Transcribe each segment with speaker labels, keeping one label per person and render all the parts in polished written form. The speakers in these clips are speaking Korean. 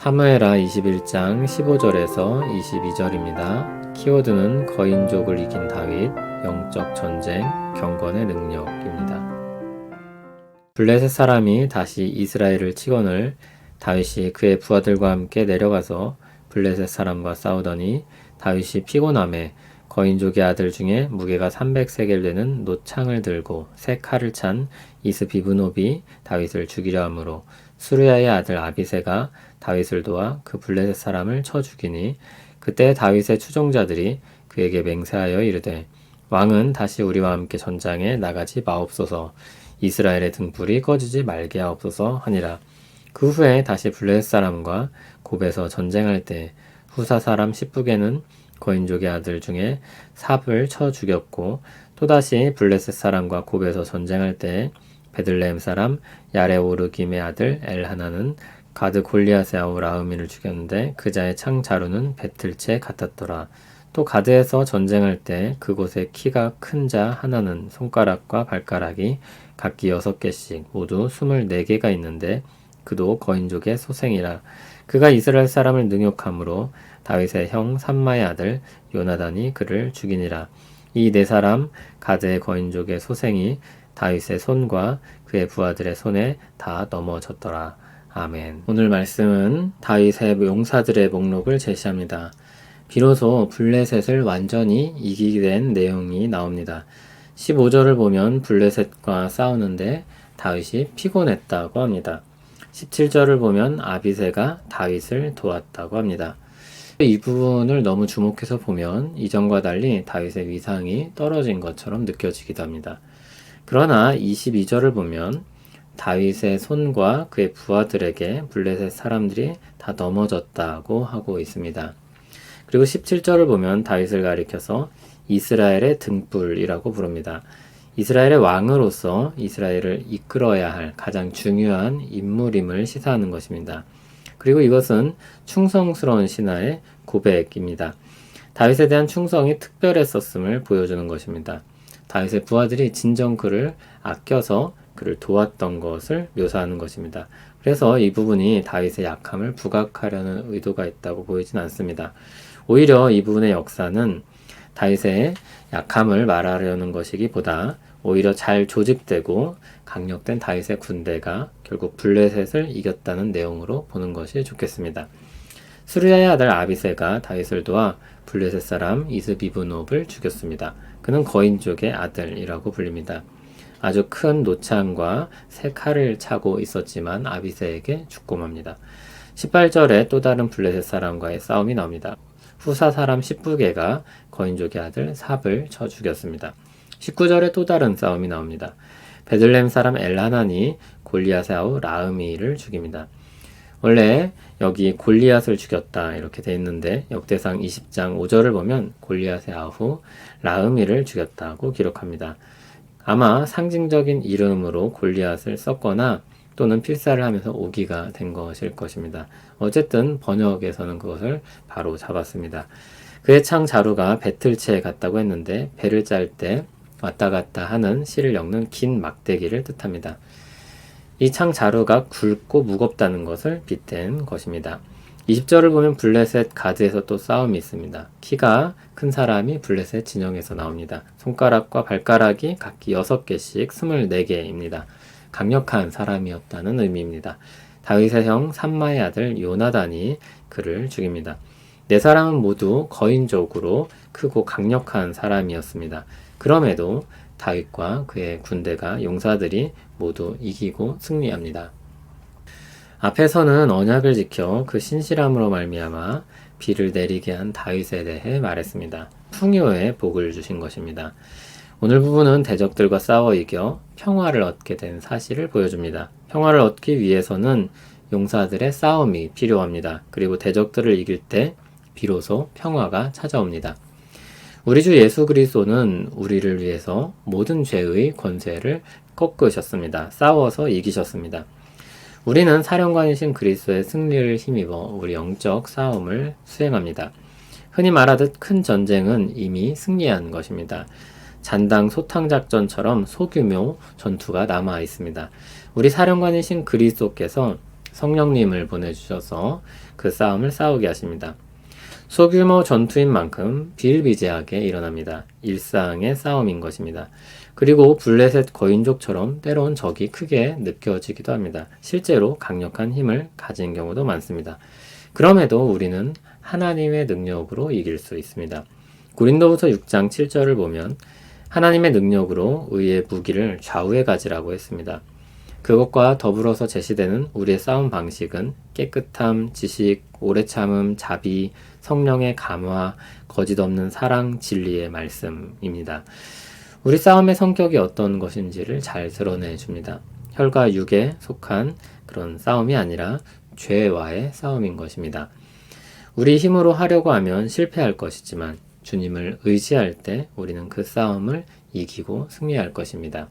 Speaker 1: 사무엘하 21장 15절에서 22절입니다. 키워드는 거인족을 이긴 다윗, 영적 전쟁, 경건의 능력입니다. 블레셋 사람이 다시 이스라엘을 치거늘 다윗이 그의 부하들과 함께 내려가서 블레셋 사람과 싸우더니 다윗이 피곤함에 거인족의 아들 중에 무게가 300세겔 되는 노창을 들고 세 칼을 찬 이스비브노비 다윗을 죽이려 하므로 수르야의 아들 아비새가 다윗을 도와 그 블레셋 사람을 쳐 죽이니 그때 다윗의 추종자들이 그에게 맹세하여 이르되 왕은 다시 우리와 함께 전장에 나가지 마옵소서 이스라엘의 등불이 꺼지지 말게 하옵소서 하니라. 그 후에 다시 블레셋 사람과 곱에서 전쟁할 때 후사 사람 십부게는 거인족의 아들 중에 삽을 쳐 죽였고 또다시 블레셋 사람과 곱에서 전쟁할 때 베들레헴 사람 야레오르김의 아들 엘하나는 가드 골리앗의 아우 라흐미를 죽였는데 그자의 창 자루는 배틀채 같았더라. 또 가드에서 전쟁할 때 그곳에 키가 큰 자 하나는 손가락과 발가락이 각기 6개씩 모두 24개가 있는데 그도 거인족의 소생이라. 그가 이스라엘 사람을 능욕함으로 다윗의 형 삼마의 아들 요나단이 그를 죽이니라. 이 네 사람 가드의 거인족의 소생이 다윗의 손과 그의 부하들의 손에 다 넘어졌더라. 아멘. 오늘 말씀은 다윗의 용사들의 목록을 제시합니다. 비로소 블레셋을 완전히 이기게 된 내용이 나옵니다. 15절을 보면 블레셋과 싸우는데 다윗이 피곤했다고 합니다. 17절을 보면 아비새가 다윗을 도왔다고 합니다. 이 부분을 너무 주목해서 보면 이전과 달리 다윗의 위상이 떨어진 것처럼 느껴지기도 합니다. 그러나 22절을 보면 다윗의 손과 그의 부하들에게 블레셋 사람들이 다 넘어졌다고 하고 있습니다. 그리고 17절을 보면 다윗을 가리켜서 이스라엘의 등불이라고 부릅니다. 이스라엘의 왕으로서 이스라엘을 이끌어야 할 가장 중요한 인물임을 시사하는 것입니다. 그리고 이것은 충성스러운 신하의 고백입니다. 다윗에 대한 충성이 특별했었음을 보여주는 것입니다. 다윗의 부하들이 진정 그를 아껴서 그를 도왔던 것을 묘사하는 것입니다. 그래서 이 부분이 다윗의 약함을 부각하려는 의도가 있다고 보이진 않습니다. 오히려 이 부분의 역사는 다윗의 약함을 말하려는 것이기보다 오히려 잘 조직되고 강력된 다윗의 군대가 결국 블레셋을 이겼다는 내용으로 보는 것이 좋겠습니다. 수르야의 아들 아비새가 다윗을 도와 블레셋 사람 이스비브노브를 죽였습니다. 그는 거인족의 아들이라고 불립니다. 아주 큰 노창과 세 칼을 차고 있었지만 아비새에게 죽고 맙니다. 18절에 또 다른 블레셋 사람과의 싸움이 나옵니다. 후사 사람 십부게가 거인족의 아들 삽을 쳐 죽였습니다. 19절에 또 다른 싸움이 나옵니다. 베들레헴 사람 엘하나니 골리앗의 아우 라흐미를 죽입니다. 원래 여기 골리앗을 죽였다 이렇게 돼 있는데 역대상 20장 5절을 보면 골리앗의 아우 라흐미를 죽였다고 기록합니다. 아마 상징적인 이름으로 골리앗을 썼거나 또는 필사를 하면서 오기가 된 것일 것입니다. 어쨌든 번역에서는 그것을 바로 잡았습니다. 그의 창 자루가 배틀채 같다고 했는데 배를 짤 때 왔다 갔다 하는 실을 엮는 긴 막대기를 뜻합니다. 이 창 자루가 굵고 무겁다는 것을 빗댄 것입니다. 20절을 보면 블레셋 가드에서 또 싸움이 있습니다. 키가 큰 사람이 블레셋 진영에서 나옵니다. 손가락과 발가락이 각기 6개씩 24개입니다. 강력한 사람이었다는 의미입니다. 다윗의 형 삼마의 아들 요나단이 그를 죽입니다. 네 사람은 모두 거인족으로 크고 강력한 사람이었습니다. 그럼에도 다윗과 그의 군대가 용사들이 모두 이기고 승리합니다. 앞에서는 언약을 지켜 그 신실함으로 말미암아 비를 내리게 한 다윗에 대해 말했습니다. 풍요의 복을 주신 것입니다. 오늘 부분은 대적들과 싸워 이겨 평화를 얻게 된 사실을 보여줍니다. 평화를 얻기 위해서는 용사들의 싸움이 필요합니다. 그리고 대적들을 이길 때 비로소 평화가 찾아옵니다. 우리 주 예수 그리스도는 우리를 위해서 모든 죄의 권세를 꺾으셨습니다. 싸워서 이기셨습니다. 우리는 사령관이신 그리스도의 승리를 힘입어 우리 영적 싸움을 수행합니다. 흔히 말하듯 큰 전쟁은 이미 승리한 것입니다. 잔당 소탕작전처럼 소규모 전투가 남아 있습니다. 우리 사령관이신 그리스도께서 성령님을 보내주셔서 그 싸움을 싸우게 하십니다. 소규모 전투인 만큼 비일비재하게 일어납니다. 일상의 싸움인 것입니다. 그리고 블레셋 거인족처럼 때론 적이 크게 느껴지기도 합니다. 실제로 강력한 힘을 가진 경우도 많습니다. 그럼에도 우리는 하나님의 능력으로 이길 수 있습니다. 고린도후서 6장 7절을 보면 하나님의 능력으로 의의 무기를 좌우에 가지라고 했습니다. 그것과 더불어서 제시되는 우리의 싸움 방식은 깨끗함, 지식, 오래 참음, 자비, 성령의 감화, 거짓 없는 사랑, 진리의 말씀입니다. 우리 싸움의 성격이 어떤 것인지를 잘 드러내 줍니다. 혈과 육에 속한 그런 싸움이 아니라 죄와의 싸움인 것입니다. 우리 힘으로 하려고 하면 실패할 것이지만 주님을 의지할 때 우리는 그 싸움을 이기고 승리할 것입니다.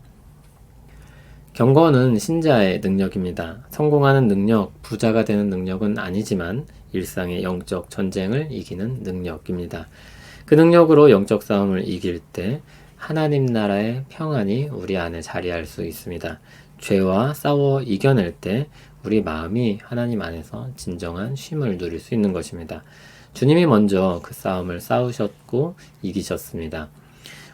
Speaker 1: 경건은 신자의 능력입니다. 성공하는 능력, 부자가 되는 능력은 아니지만 일상의 영적 전쟁을 이기는 능력입니다. 그 능력으로 영적 싸움을 이길 때 하나님 나라의 평안이 우리 안에 자리할 수 있습니다. 죄와 싸워 이겨낼 때 우리 마음이 하나님 안에서 진정한 쉼을 누릴 수 있는 것입니다. 주님이 먼저 그 싸움을 싸우셨고 이기셨습니다.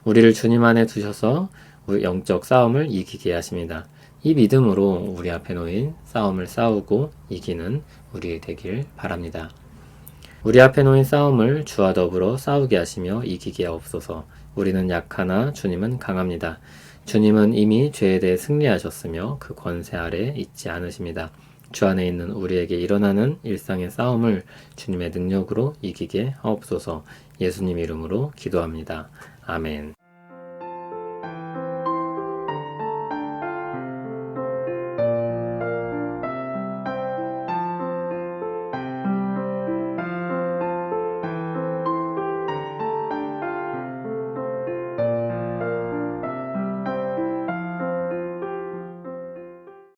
Speaker 1: 우리를 주님 안에 두셔서 영적 싸움을 이기게 하십니다. 이 믿음으로 우리 앞에 놓인 싸움을 싸우고 이기는 우리 되길 바랍니다. 우리 앞에 놓인 싸움을 주와 더불어 싸우게 하시며 이기게 하옵소서. 우리는 약하나 주님은 강합니다. 주님은 이미 죄에 대해 승리하셨으며 그 권세 아래 있지 않으십니다. 주 안에 있는 우리에게 일어나는 일상의 싸움을 주님의 능력으로 이기게 하옵소서. 예수님 이름으로 기도합니다. 아멘.